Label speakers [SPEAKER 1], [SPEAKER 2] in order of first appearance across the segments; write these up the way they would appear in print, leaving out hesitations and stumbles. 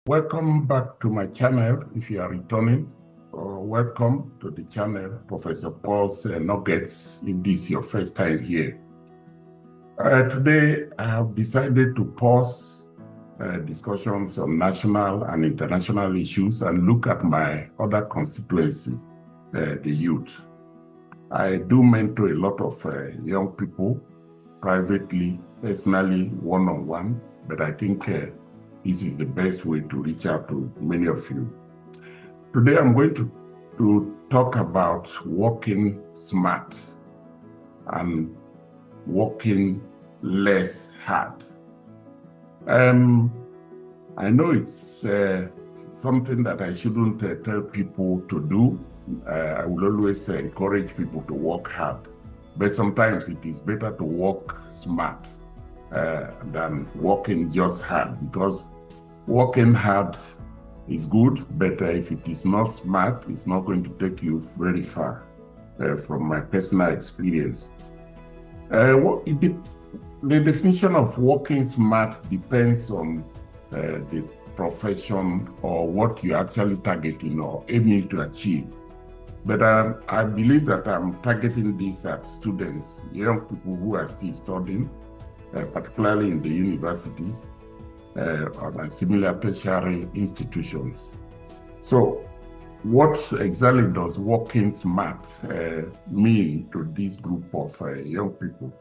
[SPEAKER 1] Welcome back to my channel if you are returning, or welcome to the channel Professor Paul's Nuggets if this is your first time here. Today I have decided to pause discussions on national and international issues and look at my other constituency, the youth. I do mentor a lot of young people privately, personally, one-on-one, but I think this is the best way to reach out to many of you. Today I'm going to talk about working smart and working less hard. I know it's something that I shouldn't tell people to do. I will always encourage people to work hard, but sometimes it is better to work smart than working just hard, because working hard is good, but if it is not smart, it's not going to take you very far, from my personal experience. The definition of working smart depends on the profession or what you're actually targeting or aiming to achieve. But I believe that I'm targeting this at students, young people who are still studying, particularly in the universities and similar tertiary institutions. So what exactly does working smart mean to this group of young people?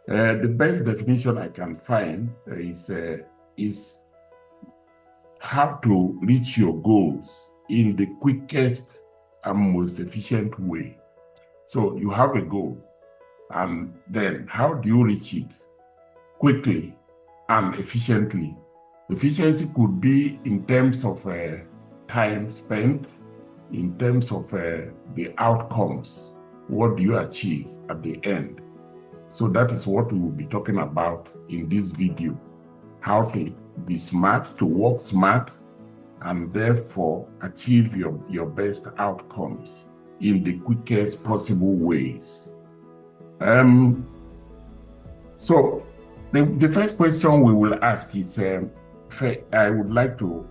[SPEAKER 1] The best definition I can find is how to reach your goals in the quickest and most efficient way. So you have a goal, and then how do you reach it quickly and efficiently? Efficiency could be in terms of time spent, in terms of the outcomes. What do you achieve at the end? So that is what we will be talking about in this video. How to be smart, to work smart, and therefore achieve your best outcomes in the quickest possible ways. So the first question we will ask is, I would like to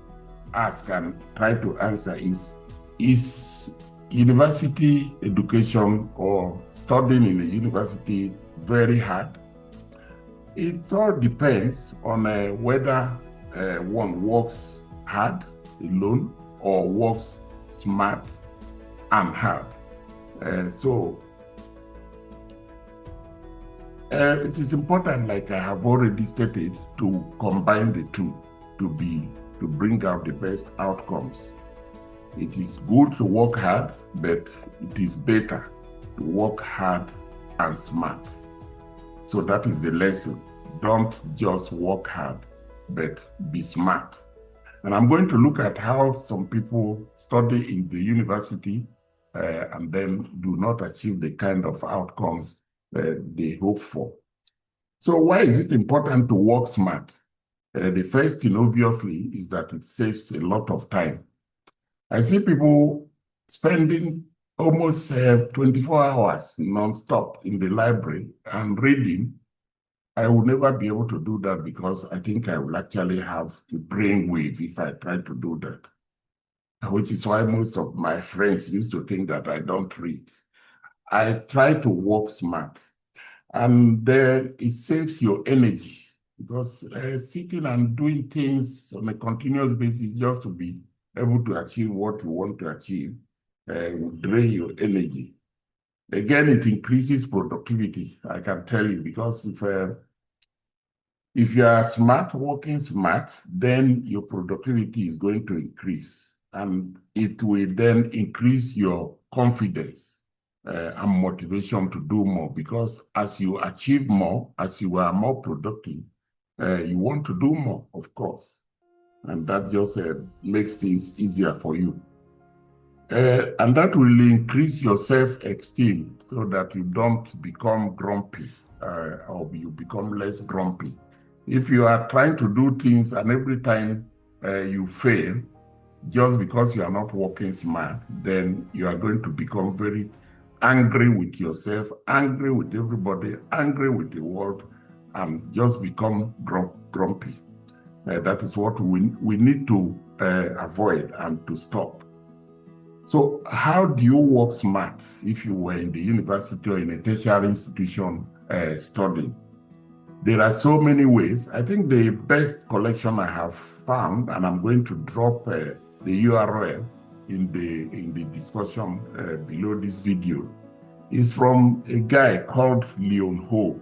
[SPEAKER 1] ask and try to answer is university education or studying in a university very hard? It all depends on whether one works hard alone or works smart and hard. So it is important, like I have already stated, to combine the two to bring out the best outcomes. It is good to work hard, but it is better to work hard and smart. So that is the lesson. Don't just work hard, but be smart. And I'm going to look at how some people study in the university and then do not achieve the kind of outcomes they hope for. So why is it important to work smart? The first thing, obviously, is that it saves a lot of time. I see people spending almost 24 hours non-stop in the library and reading. I will never be able to do that, because I think I will actually have a brainwave if I try to do that, which is why most of my friends used to think that I don't read. I try to work smart, and then it saves your energy, because sitting and doing things on a continuous basis just to be able to achieve what you want to achieve will drain your energy. Again, it increases productivity, I can tell you, because if you are smart, working smart, then your productivity is going to increase, and it will then increase your confidence and motivation to do more, because as you achieve more, as you are more productive, you want to do more, of course, and that just makes things easier for you. And that will increase your self-esteem so that you don't become grumpy or you become less grumpy. If you are trying to do things and every time you fail, just because you are not working smart, then you are going to become very angry with yourself, angry with everybody, angry with the world, and just become grumpy. That is what we need to avoid and to stop. So how do you work smart if you were in the university or in a tertiary institution studying? There are so many ways. I think the best collection I have found, and I'm going to drop the URL in the discussion below this video, is from a guy called Leon Ho,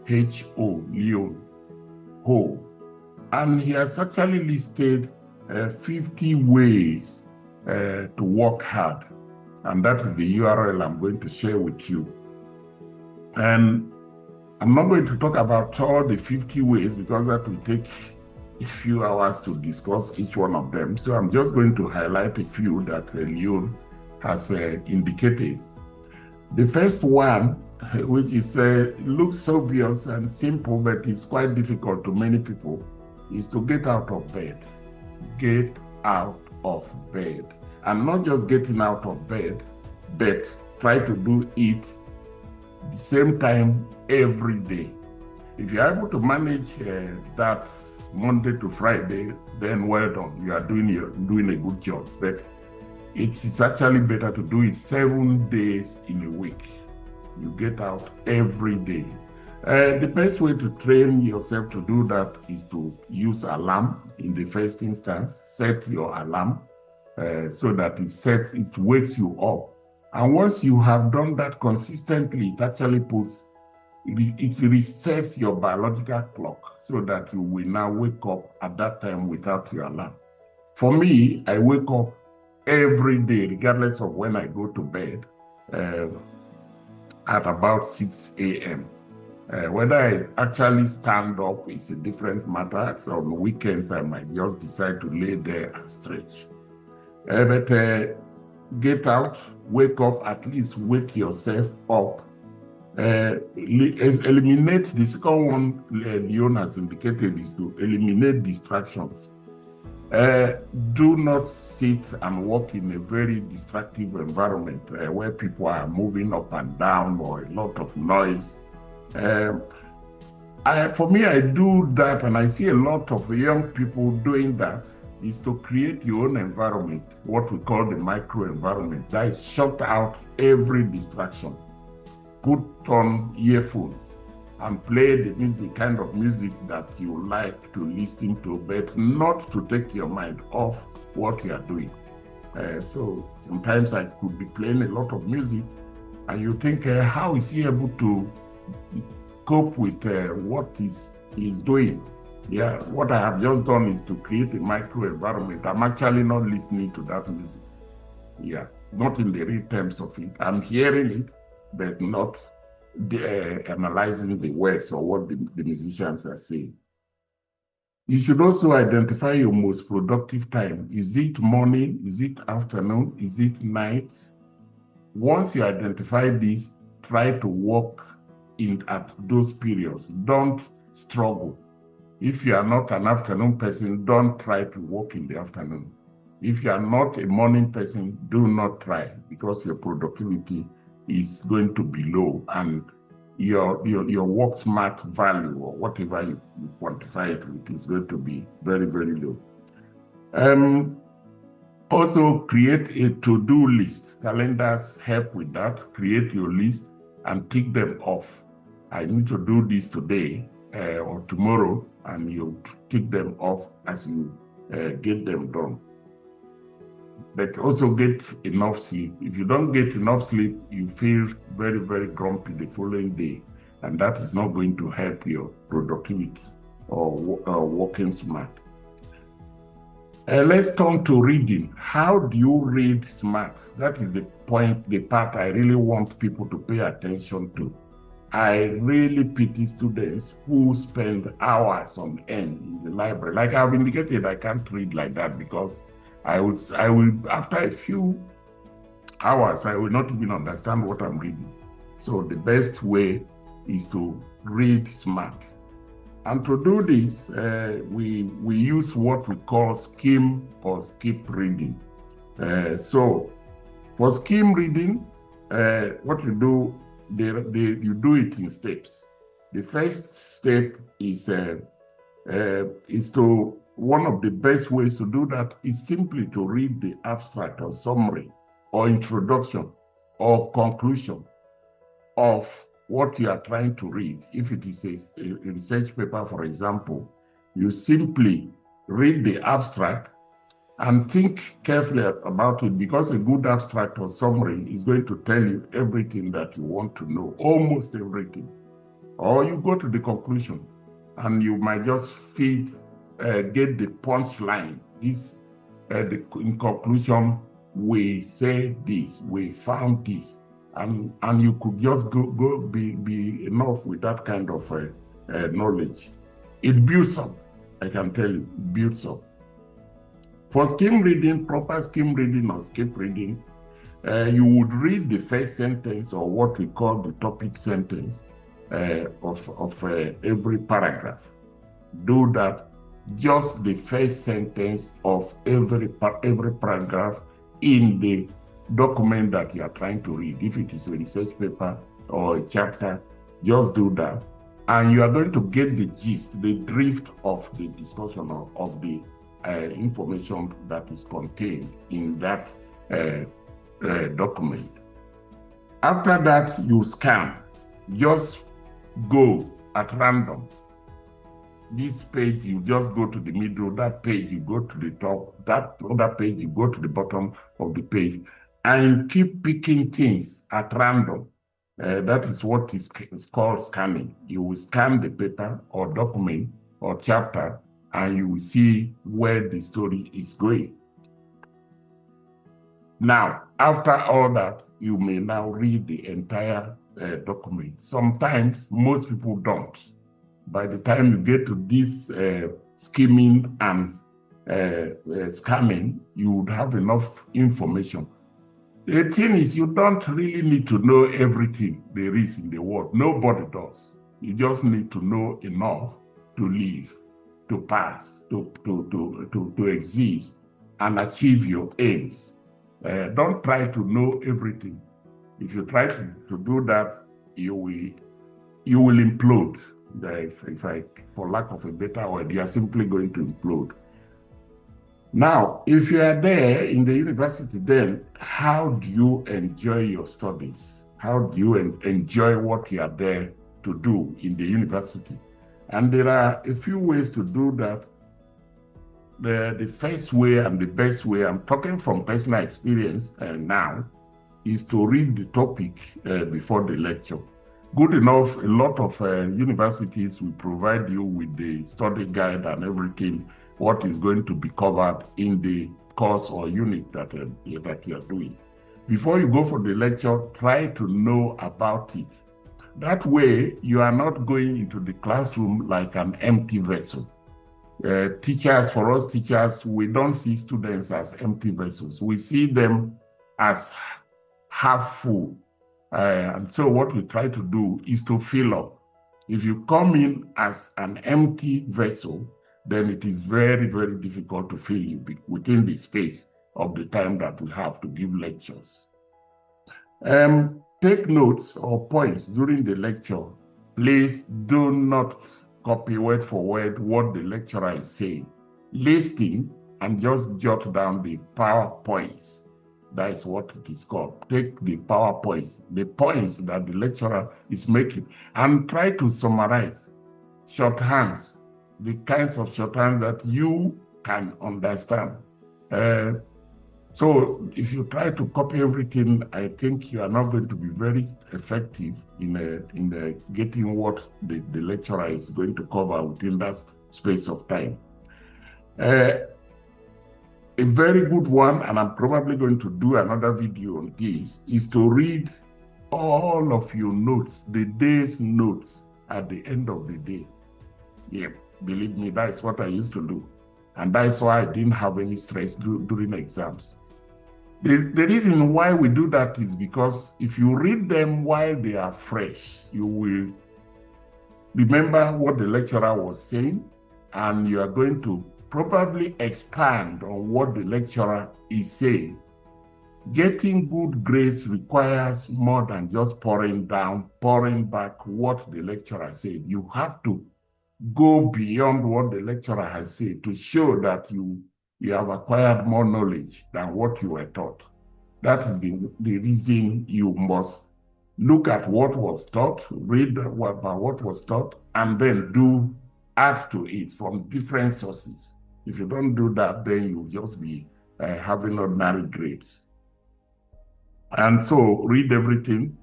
[SPEAKER 1] H-O, Leon Ho. And he has actually listed 50 ways to work hard. And that is the URL I'm going to share with you. And I'm not going to talk about all the 50 ways because that will take a few hours to discuss each one of them. So I'm just going to highlight a few that Leon has indicated. The first one, which is looks obvious and simple, but it's quite difficult to many people, is to get out of bed. Get out of bed. And not just getting out of bed, but try to do it the same time every day. If you're able to manage that Monday to Friday, then well done. You are doing a good job. But it's actually better to do it 7 days in a week. You get out every day. The best way to train yourself to do that is to use alarm in the first instance. Set your alarm so that it wakes you up. And once you have done that consistently, it actually it resets your biological clock so that you will now wake up at that time without your alarm. For me, I wake up every day, regardless of when I go to bed, at about 6 a.m. Whether I actually stand up is a different matter. So on weekends, I might just decide to lay there and stretch. But get out, wake up, at least wake yourself up. Eliminate the second one Leon has indicated is to eliminate distractions. Do not sit and work in a very distractive environment where people are moving up and down or a lot of noise. For me, I do that, and I see a lot of young people doing that, is to create your own environment, what we call the micro environment, that is shut out every distraction. Put on earphones and play the music, kind of music that you like to listen to, but not to take your mind off what you are doing. So sometimes I could be playing a lot of music, and you think, how is he able to cope with what he's doing? Yeah, what I have just done is to create a micro environment. I'm actually not listening to that music. Yeah, not in the real terms of it. I'm hearing it, but not analyzing the words or what the musicians are saying. You should also identify your most productive time. Is it morning? Is it afternoon? Is it night? Once you identify this, try to work at those periods. Don't struggle. If you are not an afternoon person, don't try to work in the afternoon. If you are not a morning person, do not try, because your productivity is going to be low, and your work smart value, or whatever you quantify it with, is going to be very, very low. Also, create a to-do list. Calendars help with that. Create your list and tick them off. I need to do this today or tomorrow, and you tick them off as you get them done. But also get enough sleep. If you don't get enough sleep, you feel very, very grumpy the following day, and that is not going to help your productivity or working smart. Let's turn to reading. How do you read smart? That is the part I really want people to pay attention to. I really pity students who spend hours on end in the library. Like I've indicated, I can't read like that because I will, after a few hours, I will not even understand what I'm reading. So the best way is to read smart. And to do this, we use what we call skim or skip reading. So for skim reading, what you do, you do it in steps. The first step is to one of the best ways to do that is simply to read the abstract or summary or introduction or conclusion of what you are trying to read. If it is a research paper, for example, you simply read the abstract and think carefully about it, because a good abstract or summary is going to tell you everything that you want to know, almost everything. Or you go to the conclusion and you might just get the punchline. In conclusion, we say this, we found this, and you could just be enough with that kind of knowledge. It builds up, I can tell you, it builds up. For skim reading, proper skim reading or skip reading, you would read the first sentence, or what we call the topic sentence, of every paragraph. Do that, just the first sentence of every paragraph in the document that you are trying to read. If it is a research paper or a chapter, just do that. And you are going to get the gist, the drift of the discussion of the information that is contained in that document. After that, you scan. Just go at random. This page, you just go to the middle. That page, you go to the top. That other page, you go to the bottom of the page. And you keep picking things at random. That is what is called scanning. You will scan the paper or document or chapter, and you will see where the story is going. Now, after all that, you may now read the entire document. Sometimes most people don't. By the time you get to this skimming and scanning, you would have enough information. The thing is, you don't really need to know everything there is in the world. Nobody does. You just need to know enough to live, to pass, to exist, and achieve your aims. Don't try to know everything. If you try to do that, you will implode. For lack of a better word, you are simply going to implode. Now, if you are there in the university, then how do you enjoy your studies? How do you enjoy what you are there to do in the university? And there are a few ways to do that. The first way and the best way, I'm talking from personal experience now, is to read the topic before the lecture. Good enough, a lot of universities will provide you with the study guide and everything, what is going to be covered in the course or unit that you are doing. Before you go for the lecture, try to know about it. That way, you are not going into the classroom like an empty vessel. For us teachers, we don't see students as empty vessels. We see them as half full. And so what we try to do is to fill up. If you come in as an empty vessel, then it is very, very difficult to fill you within the space of the time that we have to give lectures. Take notes or points during the lecture. Please do not copy word for word what the lecturer is saying. Listen and just jot down the PowerPoints. That is what it is called. Take the PowerPoints, the points that the lecturer is making, and try to summarize. Shorthands, the kinds of shorthands that you can understand. So if you try to copy everything, I think you are not going to be very effective in getting what the lecturer is going to cover within that space of time. A very good one, and I'm probably going to do another video on this, is to read all of your notes, the day's notes at the end of the day. Yeah, believe me, that is what I used to do. And that is why I didn't have any stress during exams. The reason why we do that is because if you read them while they are fresh, you will remember what the lecturer was saying, and you are going to probably expand on what the lecturer is saying. Getting good grades requires more than just pouring back what the lecturer said. You have to go beyond what the lecturer has said to show that you have acquired more knowledge than what you were taught. That is the reason you must look at what was taught, read about what was taught, and then add to it from different sources. If you don't do that, then you'll just be having ordinary grades. And so read everything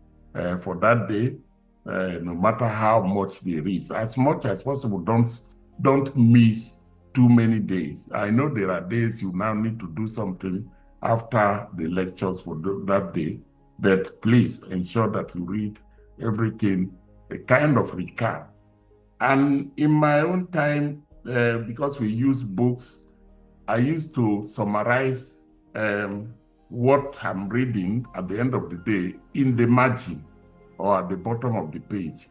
[SPEAKER 1] for that day, no matter how much there is. As much as possible, don't miss too many days. I know there are days you now need to do something after the lectures for that day, but please ensure that you read everything, a kind of recap. And in my own time, because we use books, I used to summarize what I'm reading at the end of the day in the margin or at the bottom of the page.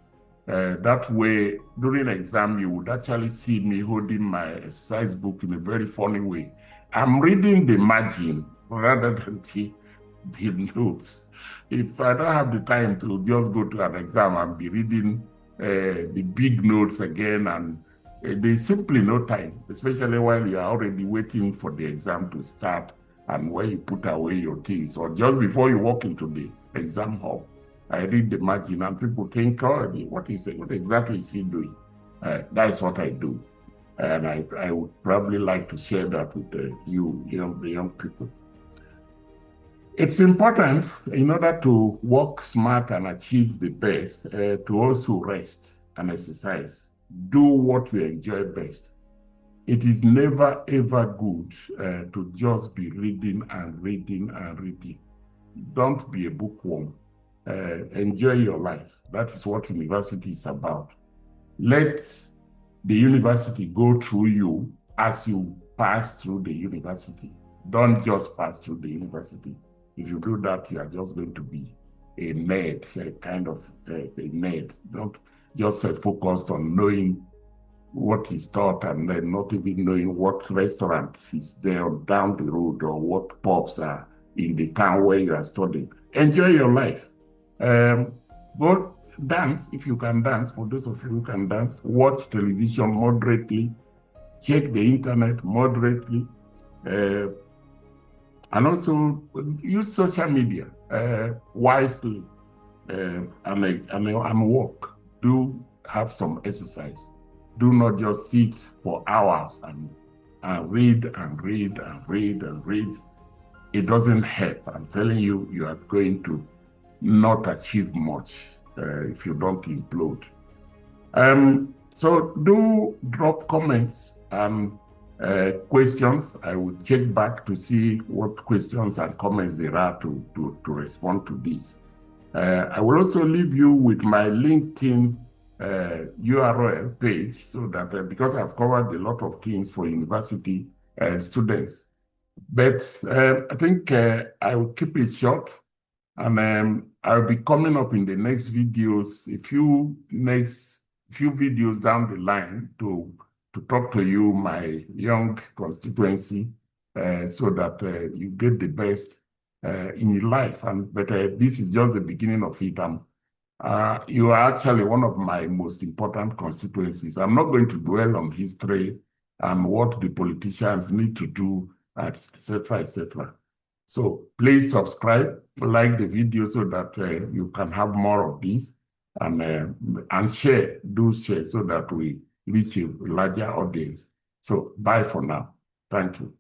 [SPEAKER 1] That way, during exam, you would actually see me holding my exercise book in a very funny way. I'm reading the margin rather than the notes. If I don't have the time to just go to an exam and be reading the big notes again, and there's simply no time, especially while you're already waiting for the exam to start and where you put away your things, or just before you walk into the exam hall. I read the margin and people think, oh, what exactly is he doing? That's what I do. And I would probably like to share that with the young people. It's important in order to work smart and achieve the best to also rest and exercise. Do what you enjoy best. It is never ever good to just be reading and reading and reading. Don't be a bookworm. Enjoy your life. That is what university is about. Let the university go through you as you pass through the university. Don't just pass through the university. If you do that, you are just going to be a nerd, a kind of a nerd. Don't just focused on knowing what is taught and then not even knowing what restaurant is there down the road or what pubs are in the town where you are studying. Enjoy your life. Go dance if you can dance. For those of you who can dance, watch television moderately, check the internet moderately, and also use social media wisely and walk. Do have some exercise. Do not just sit for hours and read and read and read and read. It doesn't help. I'm telling you, you are going to not achieve much if you don't implode. So do drop comments and questions. I will check back to see what questions and comments there are to respond to this. I will also leave you with my LinkedIn URL page so that because I've covered a lot of things for university students. But I think I will keep it short, and I'll be coming up in the next videos, a few videos down the line to talk to you, my young constituency, so that you get the best in your life. But this is just the beginning of it. You are actually one of my most important constituencies. I'm not going to dwell on history and what the politicians need to do, etc., etc. So please subscribe, like the video so that you can have more of these, and share, do share so that we reach a larger audience. So bye for now. Thank you.